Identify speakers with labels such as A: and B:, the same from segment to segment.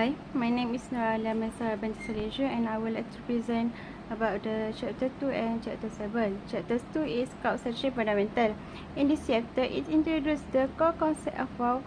A: Hi, my name is Nurala Mesa Binti Saleju and I would like to present about the chapter 2 and chapter 7. Chapter 2 is crowd searching fundamental. In this chapter, it introduces the core concept of how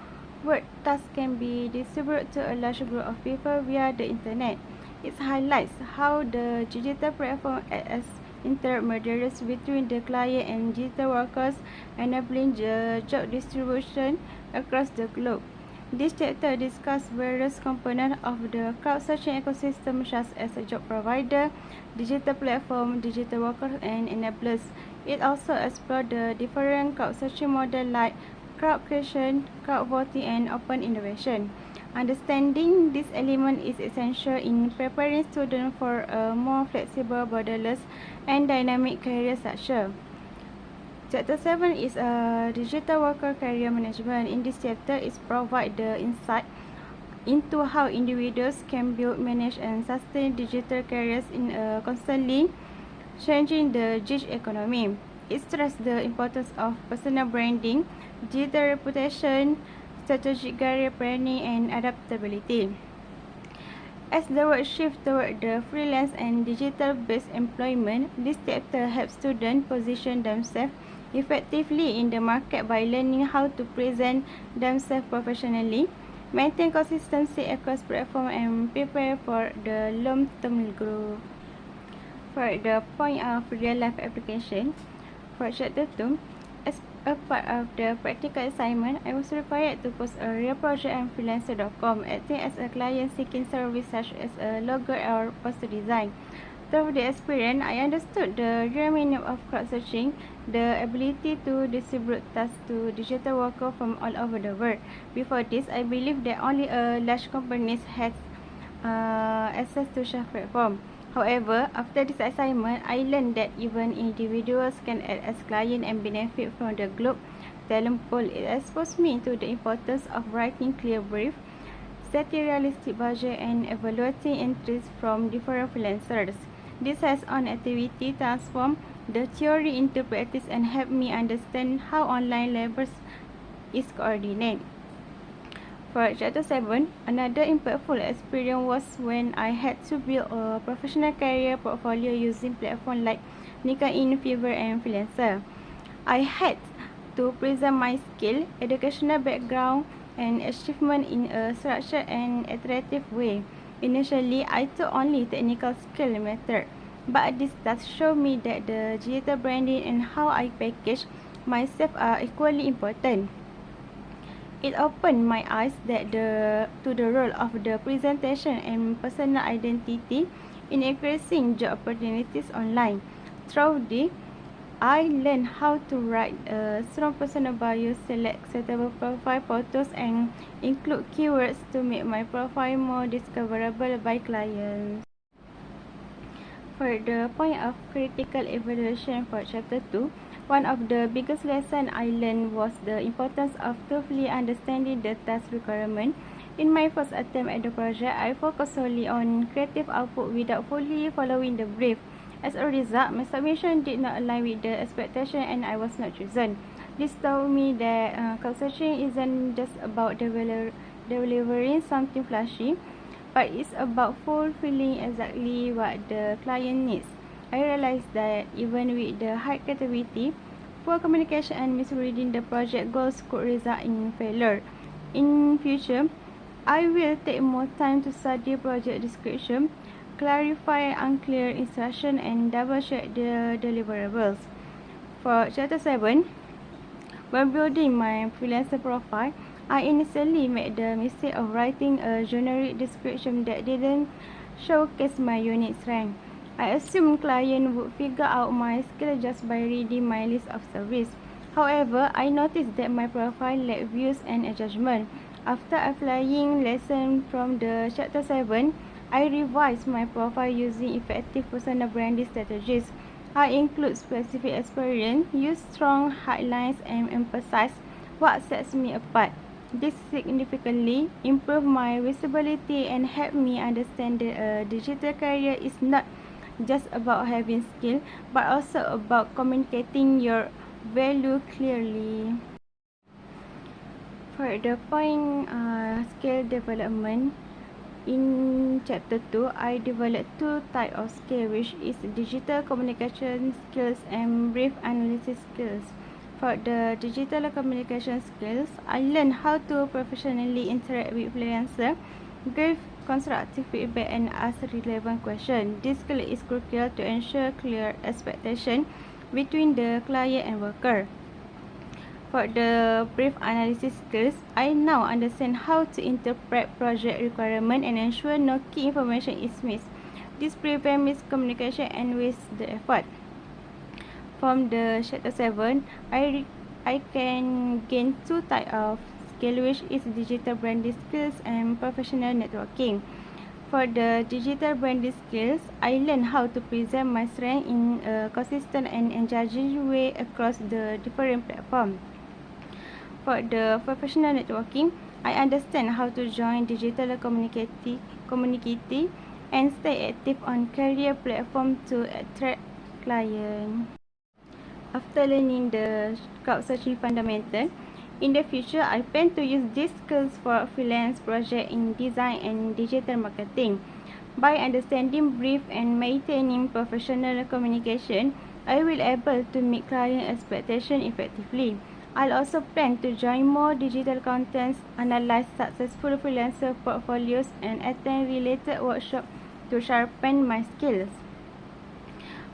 A: work tasks can be distributed to a large group of people via the internet. It highlights how the digital platform acts as intermediaries between the client and digital workers, enabling the job distribution across the globe. This chapter discusses various components of the crowd-searching ecosystem such as a job provider, digital platform, digital workers, and enablers. It also explores the different crowd-searching models like crowd creation, crowd voting, and open innovation. Understanding this element is essential in preparing students for a more flexible, borderless, and dynamic career structure. Chapter 7 is digital worker career management. In this chapter, it provides the insight into how individuals can build, manage, and sustain digital careers in a constantly changing the gig economy. It stresses the importance of personal branding, digital reputation, strategic career planning, and adaptability. As the world shifts toward the freelance and digital-based employment, this chapter helps students position themselves effectively in the market by learning how to present themselves professionally, maintain consistency across platforms, and prepare for the long-term growth. For the point of real-life application, for chapter 2, as a part of the practical assignment, I was required to post a real project on freelancer.com, acting as a client seeking service such as a logo or poster design. Through the experience, I understood the real meaning of crowd searching, the ability to distribute tasks to digital workers from all over the world. Before this, I believed that only a large companies had access to such platform. However, after this assignment, I learned that even individuals can act as clients and benefit from the globe talent pool. It exposed me to the importance of writing clear briefs, setting realistic budget, and evaluating entries from different freelancers. This hands-on activity transformed the theory into practice and helped me understand how online labor is coordinated. For chapter 7, another impactful experience was when I had to build a professional career portfolio using platforms like LinkedIn, Fiverr, and Freelancer. I had to present my skill, educational background, and achievement in a structured and attractive way. Initially, I took only technical skill method, but this task showed me that the digital branding and how I package myself are equally important. It opened my eyes to the role of the presentation and personal identity in increasing job opportunities online. Through this, I learned how to write a strong personal bio, select suitable profile photos, and include keywords to make my profile more discoverable by clients. For the point of critical evaluation for chapter 2, one of the biggest lessons I learned was the importance of thoroughly understanding the task requirement. In my first attempt at the project, I focused solely on creative output without fully following the brief. As a result, my submission did not align with the expectation and I was not chosen. This taught me that crowd searching isn't just about delivering something flashy, but it's about fulfilling exactly what the client needs. I realized that even with the high creativity, poor communication and misreading the project goals could result in failure. In future, I will take more time to study project description, clarify unclear instructions, and double-check the deliverables. For chapter 7, when building my freelancer profile, I initially made the mistake of writing a generic description that didn't showcase my unique strength. I assumed clients would figure out my skill just by reading my list of service. However, I noticed that my profile lacked views and judgment. After applying lessons from the chapter 7, I revised my profile using effective personal branding strategies. I include specific experience, use strong headlines, and emphasize what sets me apart. This significantly improved my visibility and helped me understand that a digital career is not just about having skill, but also about communicating your value clearly. For the point skill development, In chapter 2, I developed two types of skills, which is digital communication skills and brief analysis skills. For the digital communication skills, I learned how to professionally interact with freelancers, give constructive feedback and ask relevant questions. This skill is crucial to ensure clear expectation between the client and worker. For the brief analysis skills, I now understand how to interpret project requirement and ensure no key information is missed. This prevents miscommunication and wastes the effort. From the chapter 7, I can gain two types of skill, which is digital branding skills and professional networking. For the digital branding skills, I learn how to present my strength in a consistent and engaging way across the different platforms. For the professional networking, I understand how to join digital community and stay active on career platforms to attract clients. After learning the crowd searching fundamental, in the future, I plan to use these skills for freelance projects in design and digital marketing. By understanding brief and maintaining professional communication, I will able to meet client expectations effectively. I'll also plan to join more digital contents, analyze successful freelancer portfolios, and attend related workshops to sharpen my skills.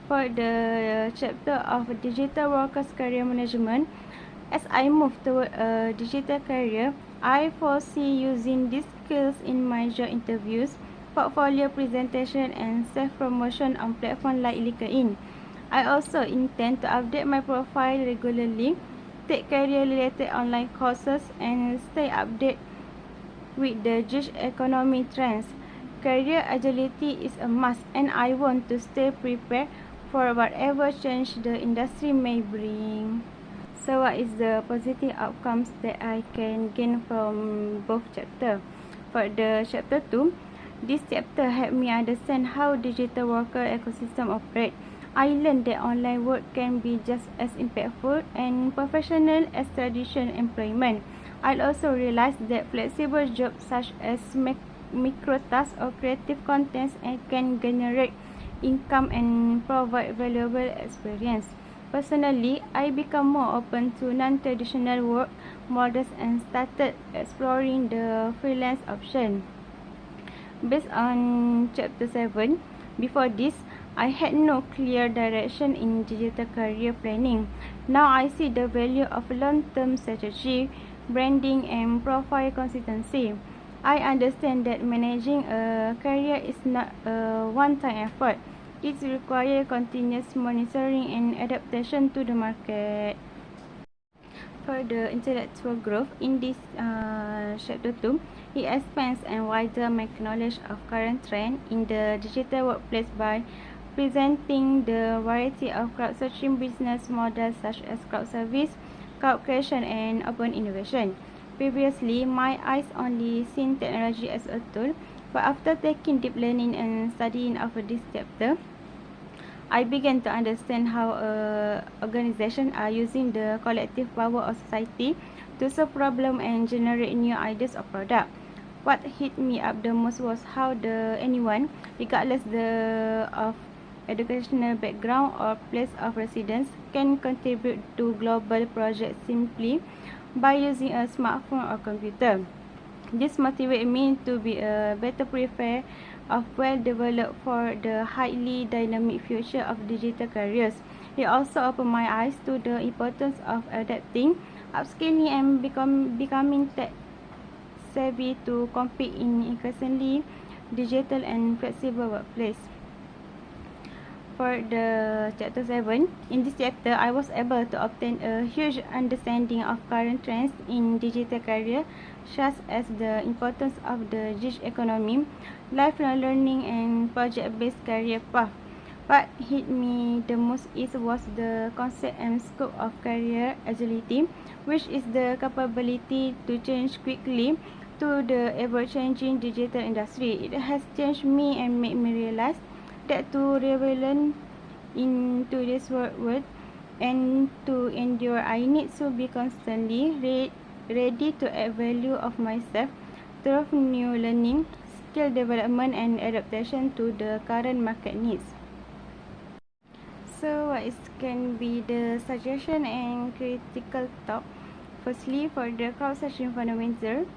A: For the chapter of digital workers career management, as I move toward a digital career, I foresee using these skills in my job interviews, portfolio presentation, and self-promotion on platforms like LinkedIn. I also intend to update my profile regularly, take career-related online courses, and stay updated with the gig economy trends. Career agility is a must, and I want to stay prepared for whatever change the industry may bring. So what is the positive outcomes that I can gain from both chapters? For the chapter 2, this chapter helped me understand how digital worker ecosystem operate. I learned that online work can be just as impactful and professional as traditional employment. I also realized that flexible jobs such as micro tasks or creative contents can generate income and provide valuable experience. Personally, I become more open to non-traditional work models and started exploring the freelance option. Based on chapter 7, before this, I had no clear direction in digital career planning. Now I see the value of long-term strategy, branding, and profile consistency. I understand that managing a career is not a one-time effort. It requires continuous monitoring and adaptation to the market. For the intellectual growth in this chapter 2, it expands and widens my knowledge of current trend in the digital workplace by presenting the variety of crowd-sourcing business models such as crowd service, crowd creation, and open innovation. Previously, my eyes only seen technology as a tool, but after taking deep learning and studying of this chapter, I began to understand how organizations are using the collective power of society to solve problems and generate new ideas or products. What hit me up the most was how anyone, regardless of educational background or place of residence, can contribute to global projects simply by using a smartphone or computer. This motivated me to be a better prepared of well-developed for the highly dynamic future of digital careers. It also opened my eyes to the importance of adapting, upskilling, and becoming tech-savvy to compete in increasingly digital and flexible workplace. For the chapter 7, in this chapter, I was able to obtain a huge understanding of current trends in digital career, such as the importance of the gig economy, lifelong learning, and project-based career path. What hit me the most was the concept and scope of career agility, which is the capability to change quickly to the ever-changing digital industry. It has changed me and made me realize that to relevant in today's world and to endure, I need to be constantly ready to add value of myself through new learning, skill development and adaptation to the current market needs. So what can be the suggestion and critical thought? Firstly, for the crowd searching fundamental,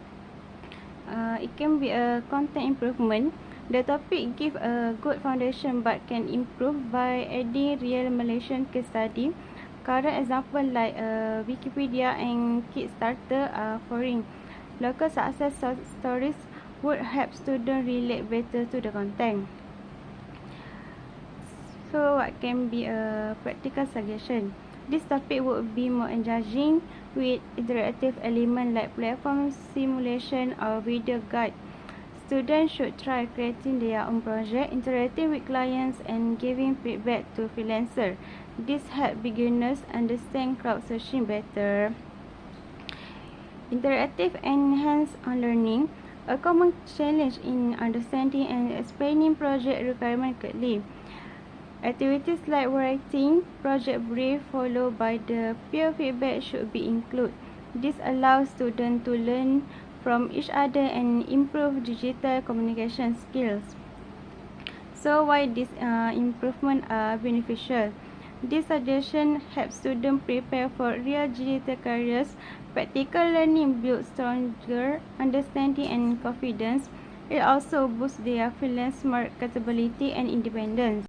A: it can be a content improvement. The topic gives a good foundation but can improve by adding real Malaysian case study. Current example like Wikipedia and Kickstarter are foreign. Local success stories would help students relate better to the content. So what can be a practical suggestion? This topic would be more engaging with interactive elements like platform simulation or video guide. Students should try creating their own project, interacting with clients and giving feedback to freelancers. This helps beginners understand crowdsourcing better. Interactive and hands-on learning. A common challenge in understanding and explaining project requirements quickly. Activities like writing project brief followed by the peer feedback should be included. This allows students to learn from each other and improve digital communication skills. So why these improvements are beneficial? This suggestion helps students prepare for real digital careers. Practical learning builds stronger understanding and confidence. It also boosts their freelance marketability and independence.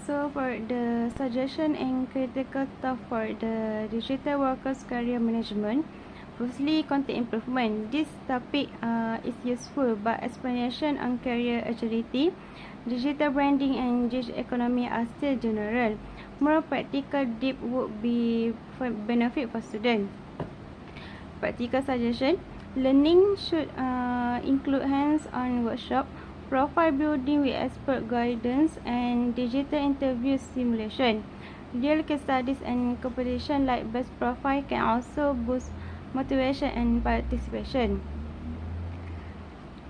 A: So for the suggestion and critical thought for the digital workers career management, firstly, content improvement. This topic is useful, but explanation on career agility, digital branding and digital economy are still general. More practical deep would be benefit for students. Practical suggestion, learning should include hands-on workshop, profile building with expert guidance and digital interview simulation. Real case studies and competition like best profile can also boost motivation and participation.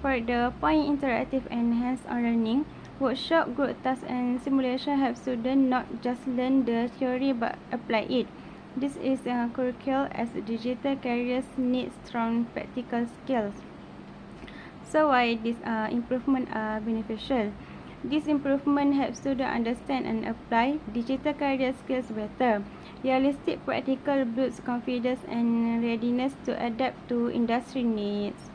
A: For the point, interactive and hands-on learning, workshop, group tasks and simulation help students not just learn the theory but apply it. This is crucial as digital careers need strong practical skills. So why these improvements are beneficial? This improvement helps students understand and apply digital career skills better. Realistic practical builds confidence and readiness to adapt to industry needs.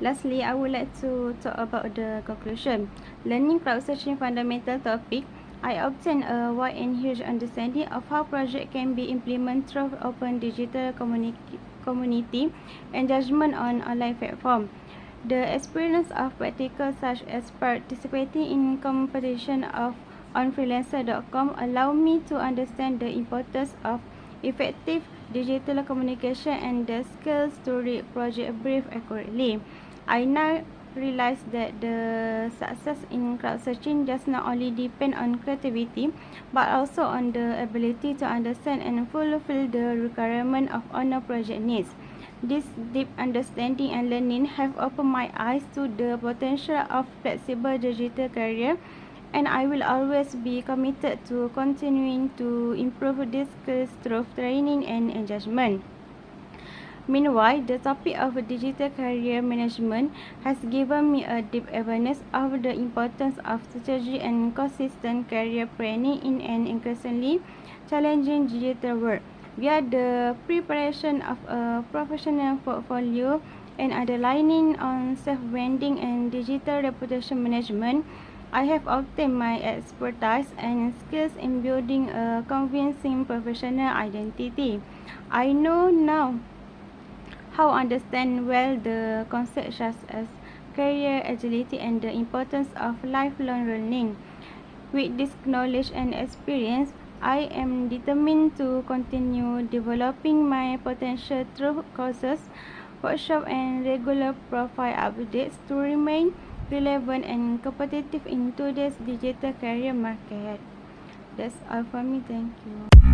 A: Lastly, I would like to talk about the conclusion. Learning crowdsourcing fundamental topic, I obtained a wide and huge understanding of how projects can be implemented through open digital community and judgment on online platform. The experience of practical such as participating in competition on freelancer.com allow me to understand the importance of effective digital communication and the skills to read project brief accurately. I now realize that the success in crowdsourcing does not only depend on creativity but also on the ability to understand and fulfill the requirement of honor project needs. This deep understanding and learning have opened my eyes to the potential of flexible digital career, and I will always be committed to continuing to improve these skills through training and engagement. Meanwhile, the topic of digital career management has given me a deep awareness of the importance of strategy and consistent career planning in an increasingly challenging digital world. Via the preparation of a professional portfolio and underlining on self-branding and digital reputation management, I have obtained my expertise and skills in building a convincing professional identity. I know now how to understand well the concepts such as career agility and the importance of lifelong learning. With this knowledge and experience, I am determined to continue developing my potential through courses, workshops, and regular profile updates to remain relevant and competitive in today's digital career market. That's all for me. Thank you.